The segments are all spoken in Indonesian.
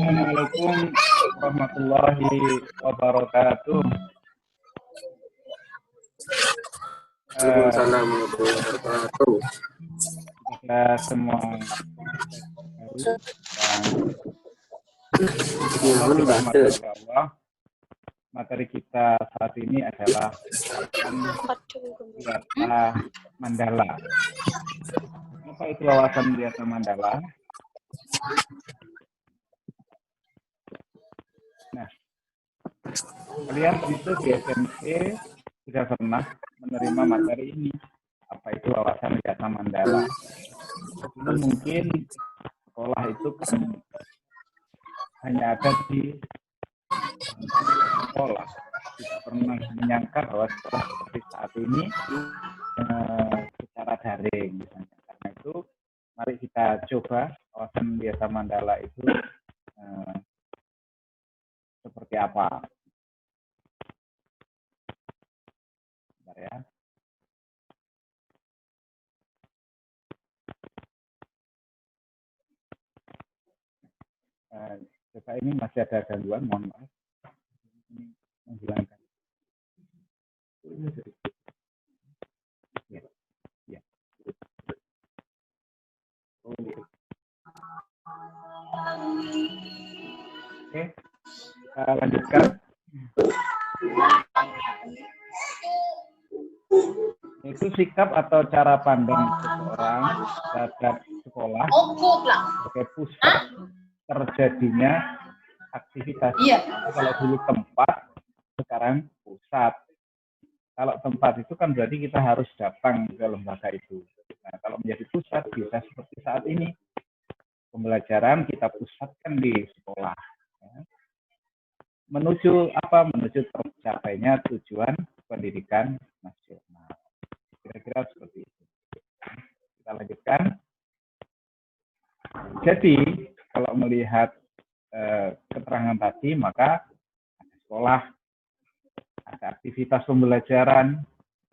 Assalamualaikum warahmatullahi wabarakatuh. Waalaikumsalam warahmatullahi wabarakatuh. Kita semua baru yang dirahmati oleh Allah. Materi kita saat ini adalah Wiyata Mandala. Apa itu wawasan Wiyata Mandala? Nah, kalian itu di SMP sudah pernah menerima materi ini. Apa itu wawasan Wiyata Mandala? Dulu mungkin sekolah itu kan hanya ada di sekolah. Tidak pernah menyangka bahwa sekolah seperti saat ini secara daring misalnya. Karena itu mari kita coba wawasan Wiyata Mandala itu seperti apa. Bentar ya. Coba ini masih ada gangguan, mohon maaf. Ini menghilangkan. Ya. Ya. Oh, ya. Oke, kita lanjutkan. Itu sikap atau cara pandang seseorang terhadap sekolah sebagai pusat terjadinya aktivitas. Kalau dulu tempat, sekarang pusat. Kalau tempat itu kan berarti kita harus datang ke lembaga itu. Nah, kalau menjadi pusat bisa seperti saat ini. Pembelajaran kita pusatkan di sekolah. Menuju apa? Menuju tercapainya tujuan pendidikan nasional. Kira-kira seperti itu. Kita lanjutkan. Jadi, kalau melihat keterangan tadi, maka ada sekolah, ada aktivitas pembelajaran,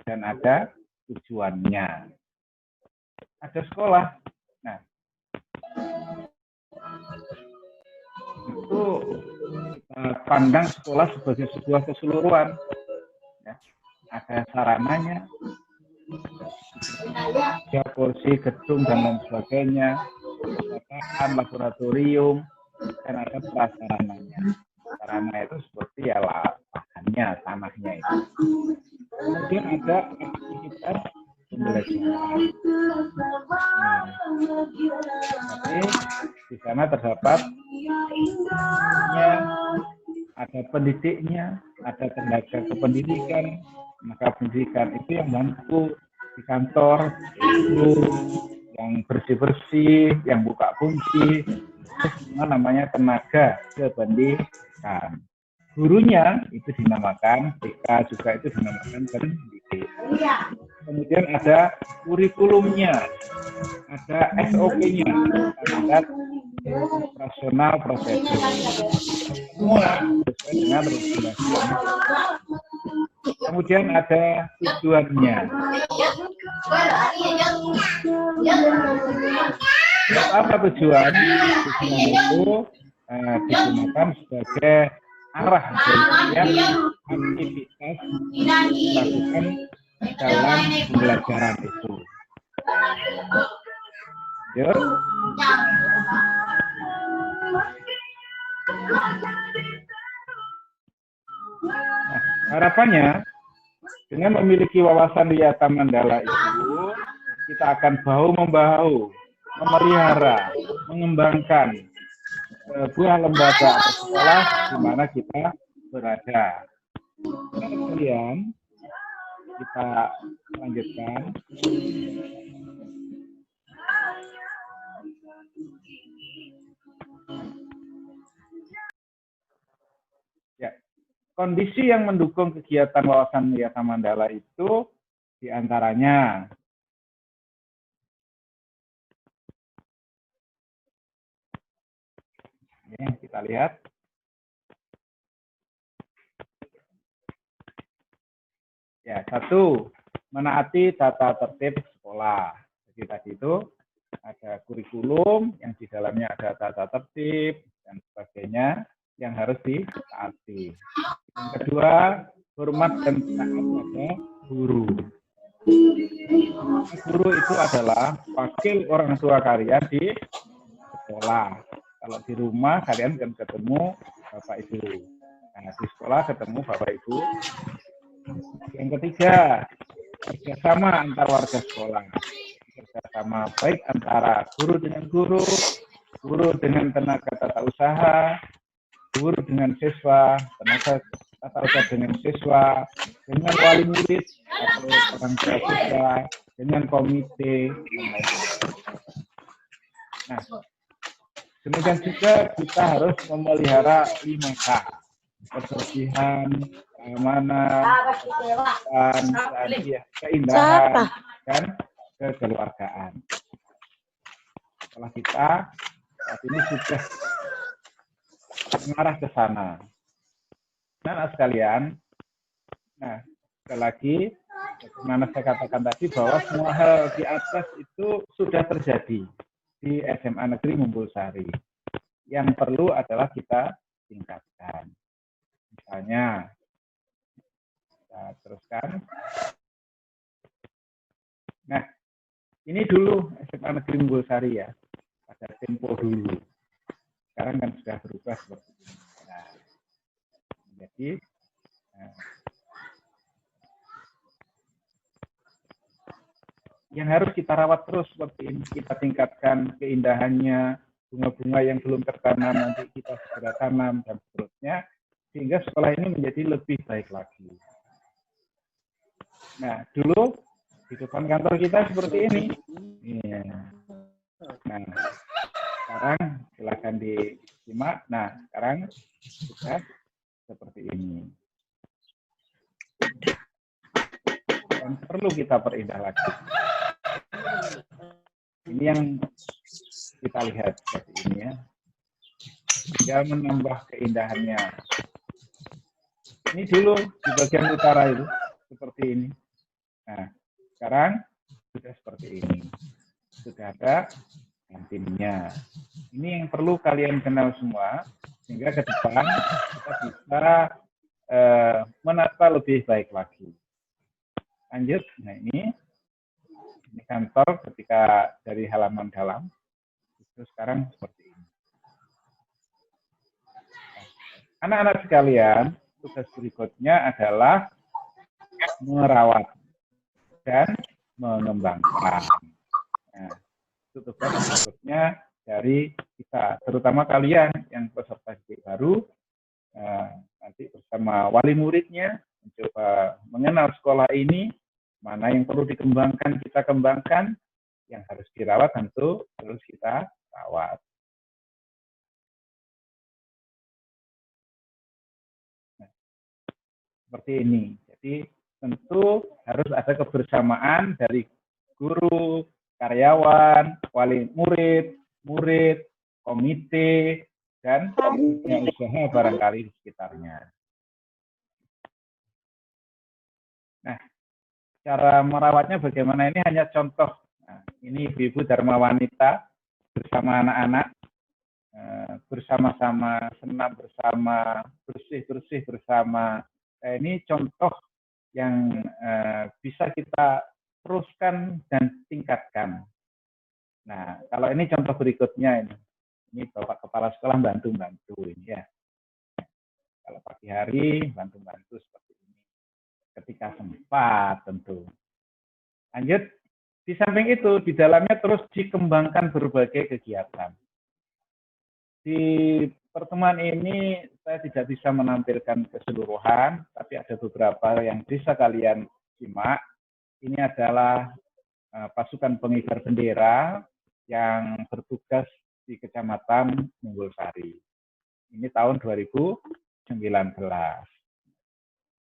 dan ada tujuannya. Ada sekolah. Nah, itu pandang sekolah sebagai sebuah keseluruhan. Ya. Ada sarananya, ada kursi, gedung, dan lain sebagainya, ada laboratorium, dan ada prasarananya. Sarana itu seperti ya lahannya, tanahnya itu. Kemudian ada aktivitas pembelajaran. Jadi di sana terdapat ada pendidiknya, ada tenaga kependidikan. Maka pendidikan itu yang bantu di kantor, itu yang bersih-bersih, yang buka kunci, itu semua namanya tenaga kependidikan. Gurunya itu dinamakan, BK juga itu dinamakan pendidik. Kemudian ada kurikulumnya, ada SOP-nya, standar operasional prosedur. Semua sesuai dengan regulasi. Kemudian ada tujuannya. Apa tujuan? Tujuan itu digunakan sebagai arah dari aktivitas dilakukan dalam pembelajaran itu. Yuk. Nah, harapannya dengan memiliki wawasan Wiyata Mandala itu, kita akan bahu-membahu, memelihara, mengembangkan sebuah lembaga atau sekolah di mana kita berada. Kemudian kita lanjutkan. Ya. Kondisi yang mendukung kegiatan wawasan Wiyata Mandala itu diantaranya ini kita lihat. Ya, satu, menaati tata tertib sekolah. Jadi tadi itu ada kurikulum yang di dalamnya ada tata tertib dan sebagainya yang harus ditaati. Yang kedua, hormat dan taat pada guru. Guru itu adalah wakil orang tua kalian di sekolah. Kalau di rumah kalian kan ketemu bapak ibu. Nah, di sekolah ketemu bapak ibu. Yang ketiga, kerjasama antar warga sekolah. Kerjasama baik antara guru dengan guru, guru dengan tenaga tata usaha, guru dengan siswa, tenaga tata usaha dengan siswa, dengan wali murid atau orang tua siswa, dengan komite. Nah, demikian juga kita harus memelihara 5K. Kebersihan, keamanan, keindahan, dan kekeluargaan. Setelah kita saat ini sudah mengarah ke sana. Nah, sekalian, nah, sekali lagi, bagaimana saya katakan tadi bahwa semua hal di atas itu sudah terjadi di SMA Negeri Mumbulsari. Yang perlu adalah kita tingkatkan. Misalnya, kita teruskan. Nah, ini dulu SMA Negeri Mumbulsari ya, pada tempo dulu. Sekarang kan sudah berubah seperti ini. Nah, jadi, yang harus kita rawat terus seperti ini. Kita tingkatkan keindahannya, bunga-bunga yang belum tertanam nanti kita segera tanam, dan seterusnya. Sehingga sekolah ini menjadi lebih baik lagi. Nah, dulu di depan kantor kita seperti ini. Ya. Nah, sekarang silakan disimak. Nah, sekarang sudah seperti ini. Dan perlu kita perindah lagi. Ini yang kita lihat seperti ini ya. Tinggal menambah keindahannya. Ini dulu di bagian utara itu seperti ini. Nah, sekarang sudah seperti ini. Sudah ada kantinnya. Ini yang perlu kalian kenal semua, sehingga ke depan kita bisa menata lebih baik lagi. Lanjut, nah ini kantor ketika dari halaman dalam, itu sekarang seperti ini. Anak-anak sekalian, tugas berikutnya adalah merawat dan mengembangkan. Nah, itu tugas berikutnya dari kita, terutama kalian yang peserta didik baru, nanti bersama wali muridnya, mencoba mengenal sekolah ini, mana yang perlu dikembangkan, kita kembangkan, yang harus dirawat tentu terus kita rawat. Nah, seperti ini. Jadi tentu harus ada kebersamaan dari guru, karyawan, wali murid, komite, dan dunia usaha barangkali di sekitarnya. Nah, cara merawatnya bagaimana, ini hanya contoh. Nah, ini ibu-ibu Dharma Wanita bersama anak-anak, bersama-sama, senam bersama, bersih-bersih bersama. Nah, ini contoh yang bisa kita teruskan dan tingkatkan. Nah, kalau ini contoh berikutnya, ini Bapak Kepala Sekolah bantu-bantu ini ya. Kalau pagi hari bantu-bantu seperti ini. Ketika sempat tentu. Lanjut, di samping itu di dalamnya terus dikembangkan berbagai kegiatan. Di pertemuan ini saya tidak bisa menampilkan keseluruhan, tapi ada beberapa yang bisa kalian simak. Ini adalah pasukan pengibar bendera yang bertugas di Kecamatan Mumbulsari. Ini tahun 2019.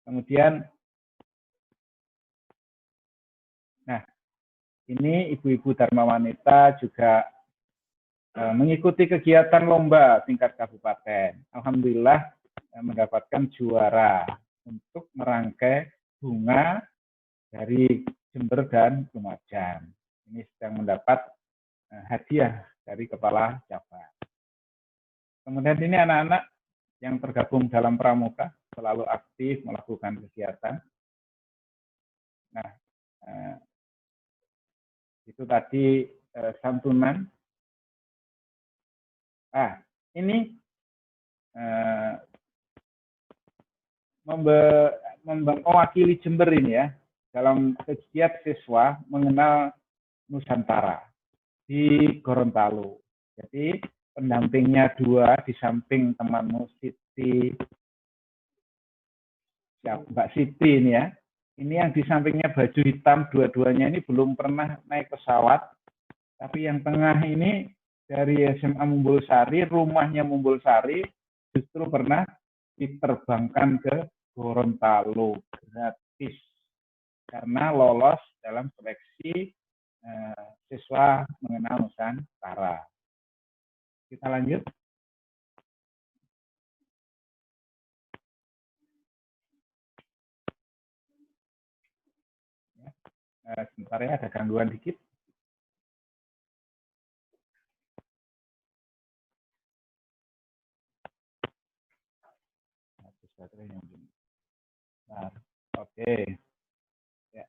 Kemudian, nah ini ibu-ibu Dharma Wanita juga mengikuti kegiatan lomba tingkat kabupaten. Alhamdulillah mendapatkan juara untuk merangkai bunga dari Jember dan Lumajang. Ini sedang mendapat hadiah dari kepala cabang. Kemudian ini anak-anak yang tergabung dalam pramuka selalu aktif melakukan kegiatan. Nah, itu tadi santunan. Ini mewakili Jember ini ya, dalam kegiatan siswa mengenal Nusantara di Gorontalo. Jadi pendampingnya dua, di samping temanmu Siti, Mbak Siti ini ya. Ini yang di sampingnya baju hitam, dua-duanya ini belum pernah naik pesawat. Tapi yang tengah ini dari SMA Mumbulsari, rumahnya Mumbulsari, justru pernah diterbangkan ke Gorontalo gratis. Karena lolos dalam seleksi siswa mengenal Nusantara. Kita lanjut. Sebentar ya, ada gangguan dikit. Nah, oke. Ya.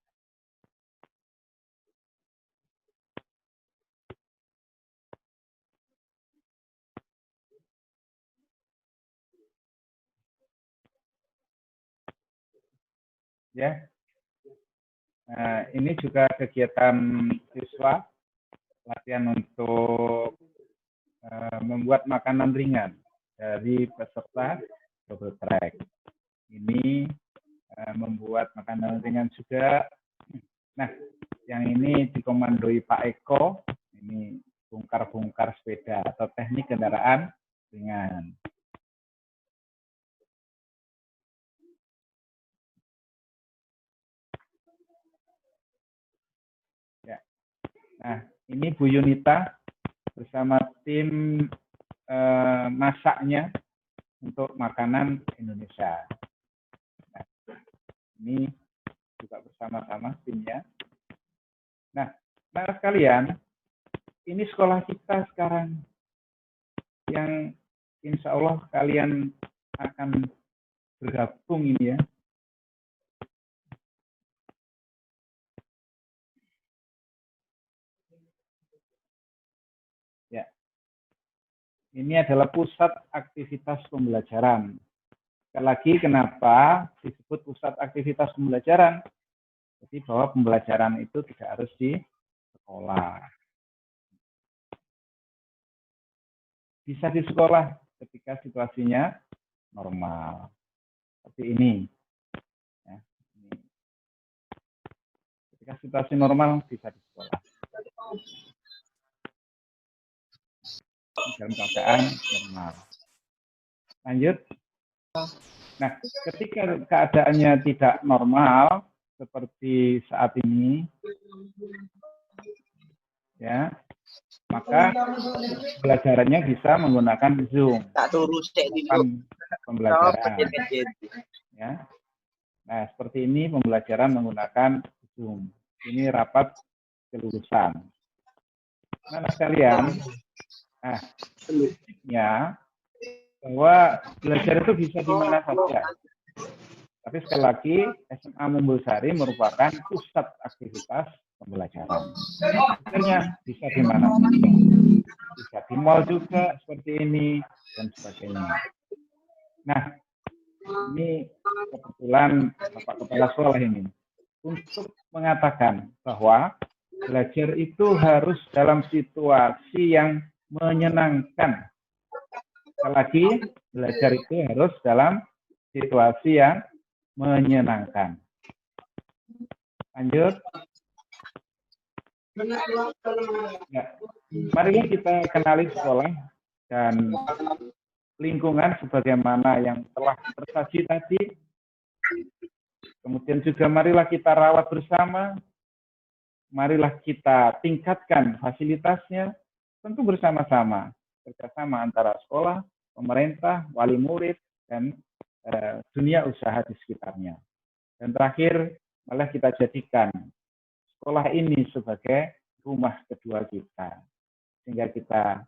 Ya. Nah, ini juga kegiatan siswa latihan untuk membuat makanan ringan dari peserta double track. Ini membuat makanan ringan juga. Nah, yang ini dikomandoi Pak Eko, ini bongkar-bongkar sepeda atau teknik kendaraan ringan. Ya. Nah, ini Bu Yunita bersama tim masaknya untuk makanan Indonesia. Nah, ini juga bersama-sama timnya. Nah, sekalian, ini sekolah kita sekarang yang insya Allah kalian akan bergabung ini ya. Ya, ini adalah pusat aktivitas pembelajaran. Sekali lagi, kenapa disebut pusat aktivitas pembelajaran? Jadi bahwa pembelajaran itu tidak harus di sekolah. Bisa di sekolah ketika situasinya normal. Seperti ini. Ya, ini. Ketika situasi normal bisa di sekolah. Dalam keadaan normal. Lanjut. Nah, ketika keadaannya tidak normal seperti saat ini, ya, maka pembelajarannya bisa menggunakan Zoom. Pembelajaran. Ya. Nah, seperti ini pembelajaran menggunakan Zoom. Ini rapat kelulusan. Nah, sekalian, prinsipnya bahwa belajar itu bisa di mana saja. Tapi sekali lagi, SMA Mumbulsari merupakan pusat aktivitas pembelajaran. Akhirnya bisa di mana saja. Bisa di mall juga seperti ini dan sebagainya. Nah, ini kebetulan Bapak Kepala Sekolah ini untuk mengatakan bahwa belajar itu harus dalam situasi yang menyenangkan. Sekali lagi, belajar itu harus dalam situasi yang menyenangkan. Lanjut. Ya. Mari kita kenali sekolah dan lingkungan sebagaimana yang telah tersaji tadi. Kemudian juga marilah kita rawat bersama. Marilah kita tingkatkan fasilitasnya, tentu bersama-sama. Kerjasama antara sekolah, pemerintah, wali murid, dan dunia usaha di sekitarnya. Dan terakhir, malah kita jadikan sekolah ini sebagai rumah kedua kita. Sehingga kita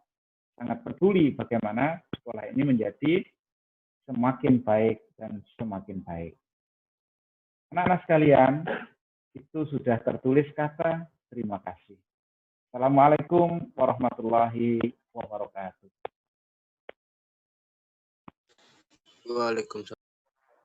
sangat peduli bagaimana sekolah ini menjadi semakin baik dan semakin baik. Anak-anak sekalian, itu sudah tertulis kata terima kasih. Assalamualaikum warahmatullahi wabarakatuh. Waalaikumsalam.